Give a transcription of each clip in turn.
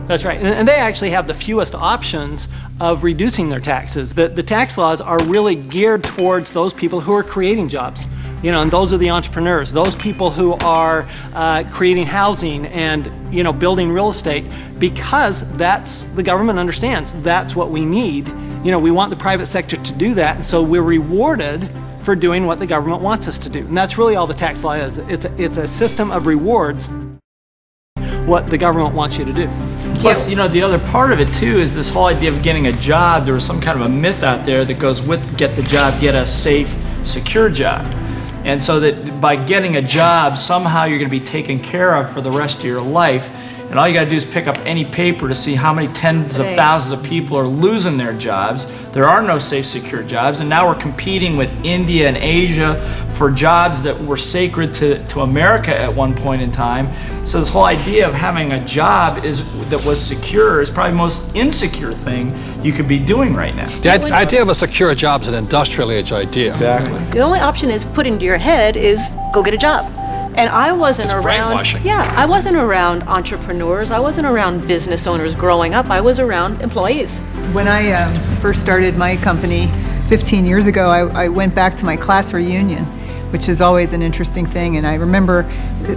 That's right, and they actually have the fewest options of reducing their taxes. The tax laws are really geared towards those people who are creating jobs. You know, and those are the entrepreneurs, those people who are creating housing and, you know, building real estate, because the government understands that's what we need. You know, we want the private sector to do that, and so we're rewarded for doing what the government wants us to do. And that's really all the tax law is. It's a system of rewards, what the government wants you to do. Plus, you know, the other part of it too is this whole idea of getting a job. There was some kind of a myth out there that goes with get the job, get a safe, secure job. And so that by getting a job, somehow you're going to be taken care of for the rest of your life. And all you got to do is pick up any paper to see how many tens of thousands of people are losing their jobs. There are no safe, secure jobs, and now we're competing with India and Asia for jobs that were sacred to America at one point in time. So this whole idea of having a job that was secure is probably the most insecure thing you could be doing right now. The idea of a secure job is an industrial age idea. Exactly. The only option is put into your head is go get a job. And I wasn't around, I wasn't around entrepreneurs, I wasn't around business owners growing up, I was around employees. When I first started my company 15 years ago, I went back to my class reunion, which is always an interesting thing, and I remember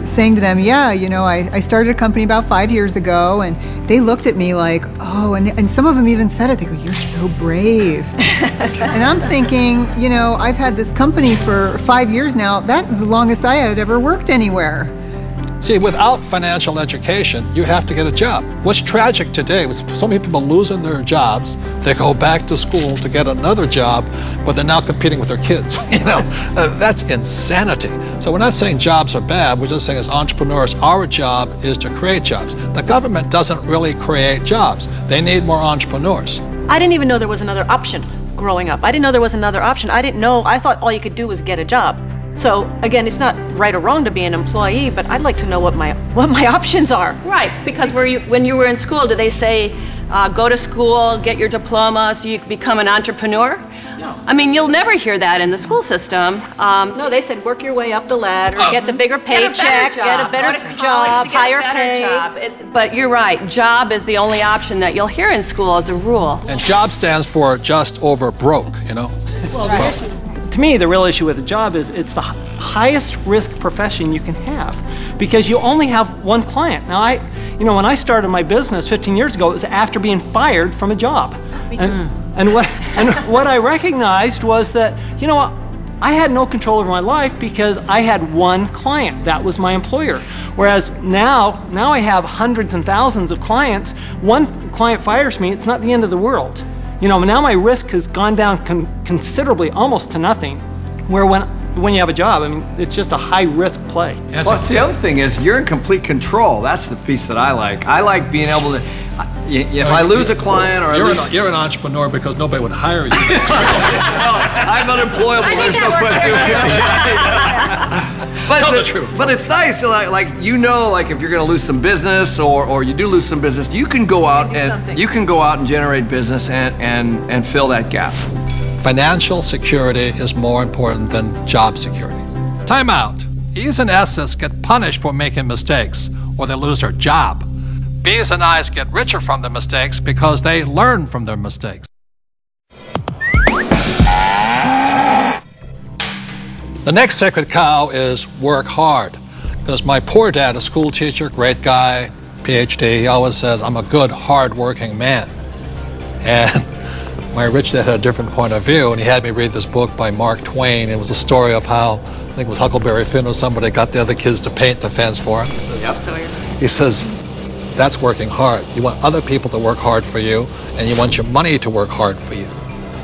saying to them, yeah, you know, I started a company about 5 years ago, and they looked at me like, oh, and some of them even said it, they go, you're so brave. And I'm thinking, you know, I've had this company for 5 years now, that is the longest I had ever worked anywhere. See, without financial education, you have to get a job. What's tragic today is so many people losing their jobs, they go back to school to get another job, but they're now competing with their kids. You know, that's insanity. So we're not saying jobs are bad, we're just saying as entrepreneurs, our job is to create jobs. The government doesn't really create jobs. They need more entrepreneurs. I didn't even know there was another option growing up. I didn't know there was another option. I didn't know, I thought all you could do was get a job. So again, it's not right or wrong to be an employee, but I'd like to know what my options are. Right, because when you were in school, did they say go to school, get your diploma so you can become an entrepreneur? No. I mean, you'll never hear that in the school system. No, they said work your way up the ladder, get the bigger paycheck, get a better job, higher pay. But you're right, job is the only option that you'll hear in school as a rule. And job stands for just over broke, you know. Well, to me, the real issue with the job is it's the highest risk profession you can have, because you only have one client. Now, you know, when I started my business 15 years ago, it was after being fired from a job. And what I recognized was that, you know what, I had no control over my life because I had one client. That was my employer. Whereas now I have hundreds and thousands of clients. One client fires me, it's not the end of the world. You know, now my risk has gone down considerably, almost to nothing, where when you have a job, I mean, it's just a high-risk play. Plus, the other thing is you're in complete control. That's the piece that I like. I like being able to, if I lose a client or You're an entrepreneur because nobody would hire you. I'm unemployable, there's no question. Tell the truth. But it's nice, like you know, like if you're going to lose some business or you do lose some business, you can go out and generate business and fill that gap. Financial security is more important than job security. Time out. E's and S's get punished for making mistakes, or they lose their job. B's and I's get richer from their mistakes because they learn from their mistakes. The next sacred cow is work hard. Because my poor dad, a school teacher, great guy, PhD, he always says, I'm a good, hard-working man. And my rich dad had a different point of view, and he had me read this book by Mark Twain. It was a story of how, I think it was Huckleberry Finn or somebody, got the other kids to paint the fence for him. He says, that's working hard. You want other people to work hard for you, and you want your money to work hard for you.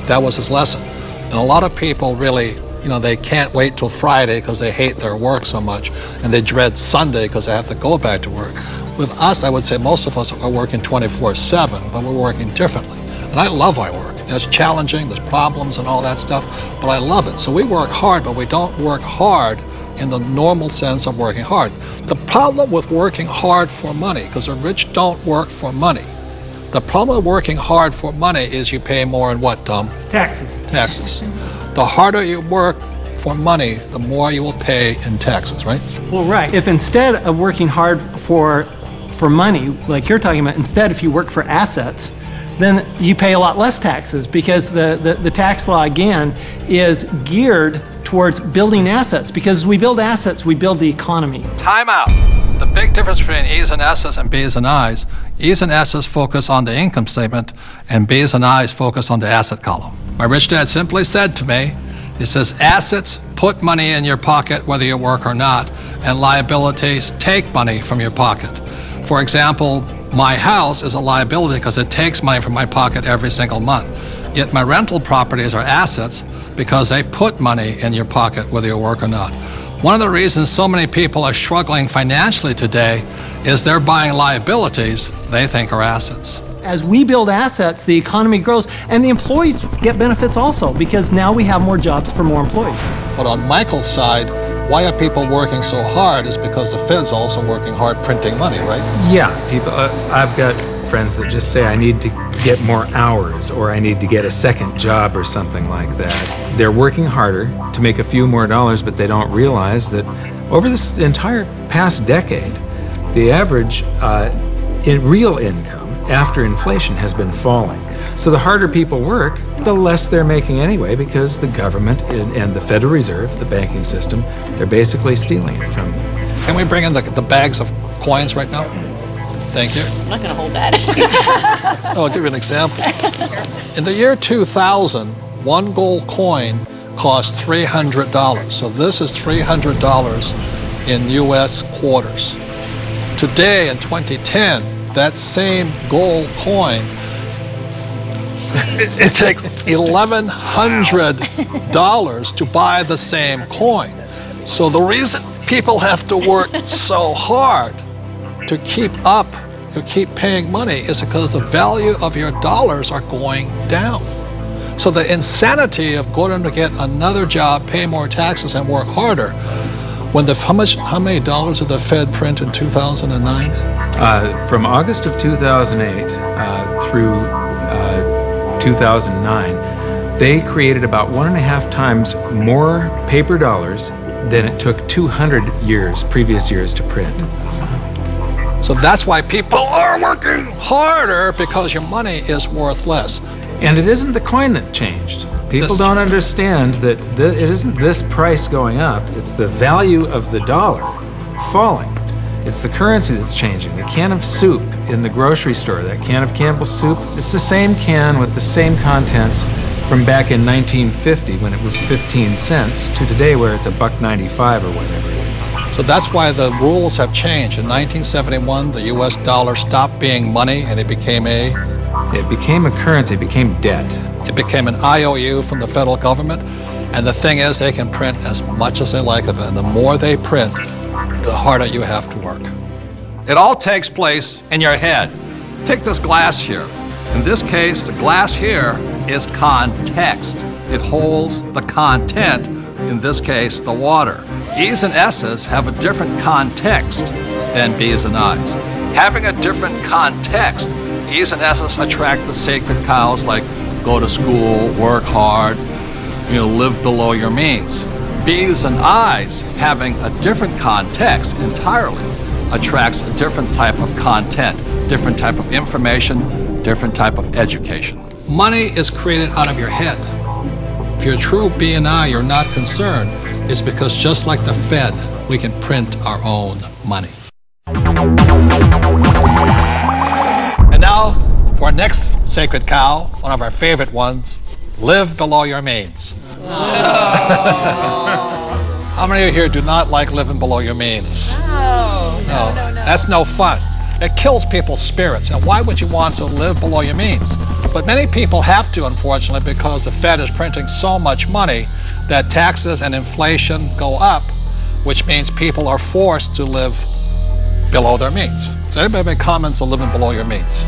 That was his lesson. And a lot of people really, you know, they can't wait till Friday because they hate their work so much, and they dread Sunday because they have to go back to work. With us, I would say most of us are working 24/7, but we're working differently. And I love my work. And it's challenging, there's problems and all that stuff, but I love it. So we work hard, but we don't work hard in the normal sense of working hard. The problem with working hard for money, because the rich don't work for money. The problem with working hard for money is you pay more in what, Tom? Taxes. Taxes. The harder you work for money, the more you will pay in taxes, right? Well, right. If instead of working hard for for money, like you're talking about, instead if you work for assets, then you pay a lot less taxes because the tax law, again, is geared towards building assets. Because as we build assets, we build the economy. Time out. The big difference between E's and S's and B's and I's, E's and S's focus on the income statement and B's and I's focus on the asset column. My rich dad simply said to me, he says, assets put money in your pocket whether you work or not, and liabilities take money from your pocket. For example, my house is a liability because it takes money from my pocket every single month. Yet my rental properties are assets because they put money in your pocket whether you work or not. One of the reasons so many people are struggling financially today is they're buying liabilities they think are assets. As we build assets, the economy grows, and the employees get benefits also, because now we have more jobs for more employees. But on Michael's side, why are people working so hard is because the Fed's also working hard printing money, right? Yeah, people. I've got friends that just say, I need to get more hours, or I need to get a second job or something like that. They're working harder to make a few more dollars, but they don't realize that over this entire past decade, the average in real income after inflation has been falling. So the harder people work, the less they're making anyway, because the government and the Federal Reserve, the banking system, they're basically stealing it from them. Can we bring in the bags of coins right now? Thank you. I'm not going to hold that. I'll give you an example. In the year 2000, one gold coin cost $300. So this is $300 in US quarters. Today, in 2010, that same gold coin, it takes $1,100 to buy the same coin. So the reason people have to work so hard to keep up, to keep paying money, is because the value of your dollars are going down. So the insanity of going to get another job, pay more taxes, and work harder, when how many dollars did the Fed print in 2009? From August of 2008 through 2009, they created about 1.5 times more paper dollars than it took 200 previous years to print. So that's why people are working harder, because your money is worth less. And it isn't the coin that changed. People don't understand that it isn't this price going up, it's the value of the dollar falling. It's the currency that's changing. The can of soup in the grocery store, that can of Campbell's soup, it's the same can with the same contents from back in 1950 when it was 15 cents to today where it's $1.95 or whatever it is. So that's why the rules have changed. In 1971, the US dollar stopped being money and it became a currency, it became debt. It became an IOU from the federal government. And the thing is, they can print as much as they like of it. And the more they print, the harder you have to work. It all takes place in your head. Take this glass here. In this case, the glass here is context. It holds the content, in this case, the water. E's and S's have a different context than B's and I's. Having a different context, E's and S's attract the sacred cows like go to school, work hard, live below your means. B's and I's, having a different context entirely, attracts a different type of content, different type of information, different type of education. Money is created out of your head. If you're a true B and I, you're not concerned. It's because just like the Fed, we can print our own money. And now, for our next sacred cow, one of our favorite ones, live below your means. How many of you here do not like living below your means? No. That's no fun. It kills people's spirits. And why would you want to live below your means? But many people have to, unfortunately, because the Fed is printing so much money that taxes and inflation go up, which means people are forced to live below their means. So anybody make comments on living below your means?